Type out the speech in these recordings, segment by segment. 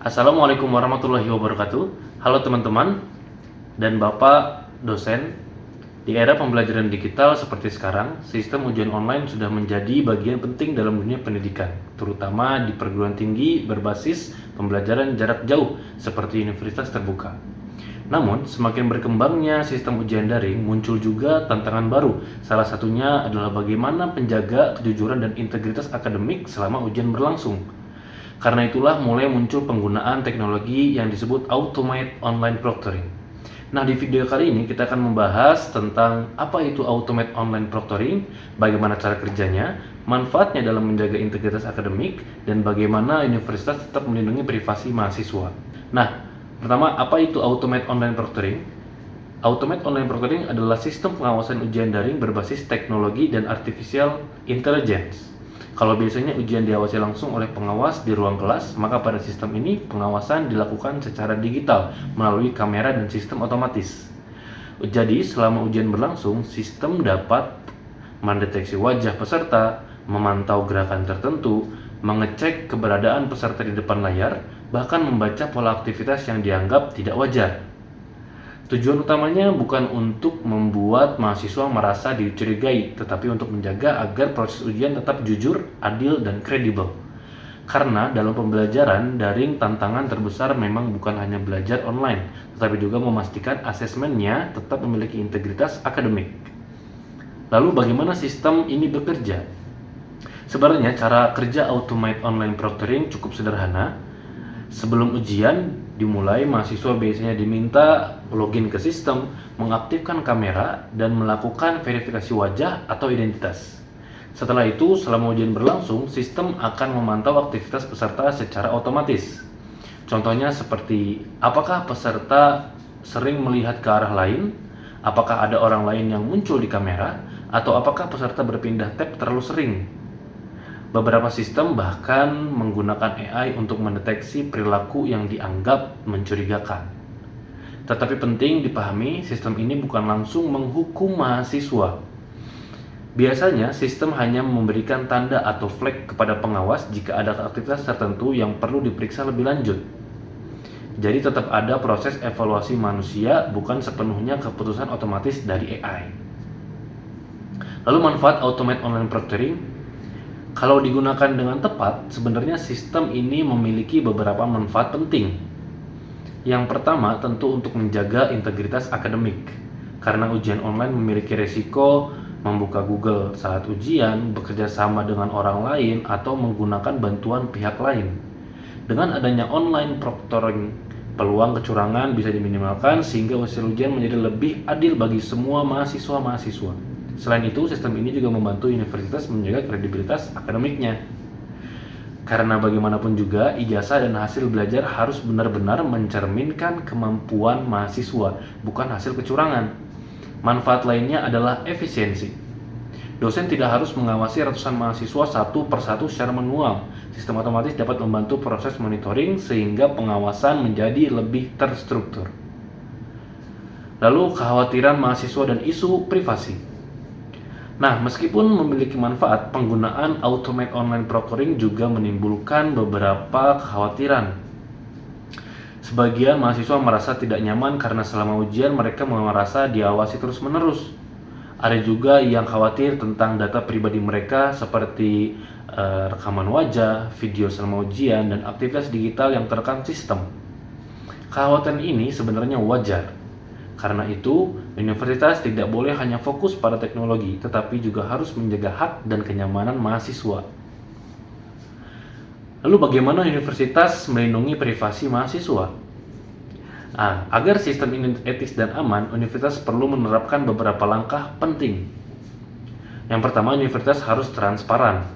Assalamualaikum warahmatullahi wabarakatuh. Halo teman-teman dan Bapak dosen. Di era pembelajaran digital seperti sekarang, sistem ujian online sudah menjadi bagian penting dalam dunia pendidikan, terutama di perguruan tinggi berbasis pembelajaran jarak jauh seperti universitas terbuka. Namun, semakin berkembangnya sistem ujian daring, muncul juga tantangan baru. Salah satunya adalah bagaimana menjaga kejujuran dan integritas akademik selama ujian berlangsung. Karena itulah mulai muncul penggunaan teknologi yang disebut Automated Online Proctoring. Nah, di video kali ini kita akan membahas tentang apa itu Automated Online Proctoring, bagaimana cara kerjanya, manfaatnya dalam menjaga integritas akademik, dan bagaimana universitas tetap melindungi privasi mahasiswa. Nah, pertama, apa itu Automated Online Proctoring? Automated Online Proctoring adalah sistem pengawasan ujian daring berbasis teknologi dan artificial intelligence. Kalau biasanya ujian diawasi langsung oleh pengawas di ruang kelas, maka pada sistem ini pengawasan dilakukan secara digital melalui kamera dan sistem otomatis. Jadi, selama ujian berlangsung, sistem dapat mendeteksi wajah peserta, memantau gerakan tertentu, mengecek keberadaan peserta di depan layar, bahkan membaca pola aktivitas yang dianggap tidak wajar. Tujuan utamanya bukan untuk membuat mahasiswa merasa dicurigai, tetapi untuk menjaga agar proses ujian tetap jujur, adil, dan kredibel. Karena dalam pembelajaran daring, tantangan terbesar memang bukan hanya belajar online, tetapi juga memastikan asesmennya tetap memiliki integritas akademik. Lalu bagaimana sistem ini bekerja? Sebenarnya cara kerja Automated Online Proctoring cukup sederhana. Sebelum ujian dimulai, mahasiswa biasanya diminta login ke sistem, mengaktifkan kamera, dan melakukan verifikasi wajah atau identitas. Setelah itu, selama ujian berlangsung, sistem akan memantau aktivitas peserta secara otomatis. Contohnya seperti, apakah peserta sering melihat ke arah lain, apakah ada orang lain yang muncul di kamera, atau apakah peserta berpindah tab terlalu sering. Beberapa sistem bahkan menggunakan AI untuk mendeteksi perilaku yang dianggap mencurigakan. Tetapi penting dipahami, sistem ini bukan langsung menghukum mahasiswa. Biasanya, sistem hanya memberikan tanda atau flag kepada pengawas jika ada aktivitas tertentu yang perlu diperiksa lebih lanjut. Jadi tetap ada proses evaluasi manusia, bukan sepenuhnya keputusan otomatis dari AI. Lalu manfaat Automated Online Proctoring. Kalau digunakan dengan tepat, sebenarnya sistem ini memiliki beberapa manfaat penting. Yang pertama, tentu untuk menjaga integritas akademik. Karena ujian online memiliki resiko membuka Google saat ujian, bekerja sama dengan orang lain, atau menggunakan bantuan pihak lain. Dengan adanya online proctoring, peluang kecurangan bisa diminimalkan sehingga hasil ujian menjadi lebih adil bagi semua mahasiswa-mahasiswa. Selain itu, sistem ini juga membantu universitas menjaga kredibilitas akademiknya. Karena bagaimanapun juga, ijazah dan hasil belajar harus benar-benar mencerminkan kemampuan mahasiswa, bukan hasil kecurangan. Manfaat lainnya adalah efisiensi. Dosen tidak harus mengawasi ratusan mahasiswa satu persatu secara manual. Sistem otomatis dapat membantu proses monitoring sehingga pengawasan menjadi lebih terstruktur. Lalu, kekhawatiran mahasiswa dan isu privasi. Nah, meskipun memiliki manfaat, penggunaan Automated Online Proctoring juga menimbulkan beberapa kekhawatiran. Sebagian mahasiswa merasa tidak nyaman karena selama ujian mereka merasa diawasi terus-menerus. Ada juga yang khawatir tentang data pribadi mereka seperti rekaman wajah, video selama ujian, dan aktivitas digital yang terekam sistem. Kekhawatiran ini sebenarnya wajar. Karena itu, universitas tidak boleh hanya fokus pada teknologi, tetapi juga harus menjaga hak dan kenyamanan mahasiswa. Lalu bagaimana universitas melindungi privasi mahasiswa? Agar sistem ini etis dan aman, universitas perlu menerapkan beberapa langkah penting. Yang pertama, universitas harus transparan.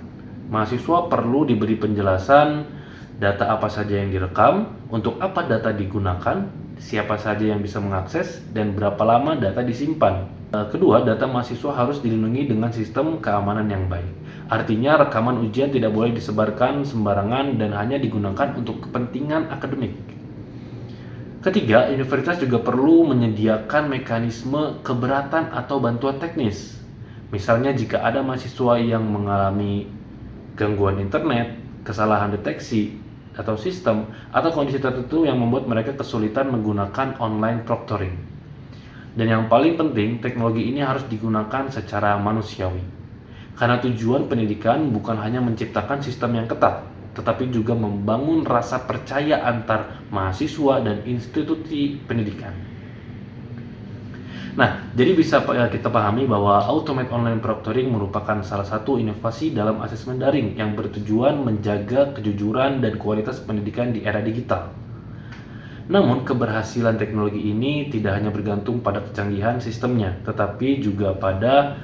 Mahasiswa perlu diberi penjelasan data apa saja yang direkam, untuk apa data digunakan, siapa saja yang bisa mengakses, dan berapa lama data disimpan. Kedua, data mahasiswa harus dilindungi dengan sistem keamanan yang baik. Artinya, rekaman ujian tidak boleh disebarkan sembarangan dan hanya digunakan untuk kepentingan akademik. Ketiga, universitas juga perlu menyediakan mekanisme keberatan atau bantuan teknis. Misalnya, jika ada mahasiswa yang mengalami gangguan internet, kesalahan deteksi, atau sistem atau kondisi tertentu yang membuat mereka kesulitan menggunakan online proctoring. Dan yang paling penting, teknologi ini harus digunakan secara manusiawi. Karena tujuan pendidikan bukan hanya menciptakan sistem yang ketat, tetapi juga membangun rasa percaya antar mahasiswa dan institusi pendidikan. Nah, jadi bisa kita pahami bahwa Automate Online Proctoring merupakan salah satu inovasi dalam asesmen daring yang bertujuan menjaga kejujuran dan kualitas pendidikan di era digital. Namun, keberhasilan teknologi ini tidak hanya bergantung pada kecanggihan sistemnya, tetapi juga pada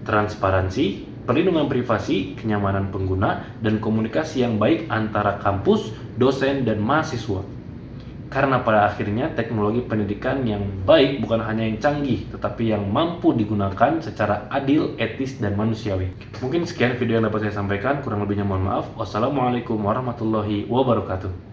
transparansi, perlindungan privasi, kenyamanan pengguna, dan komunikasi yang baik antara kampus, dosen, dan mahasiswa. Karena pada akhirnya teknologi pendidikan yang baik bukan hanya yang canggih, tetapi yang mampu digunakan secara adil, etis, dan manusiawi. Mungkin sekian video yang dapat saya sampaikan, kurang lebihnya mohon maaf. Wassalamualaikum warahmatullahi wabarakatuh.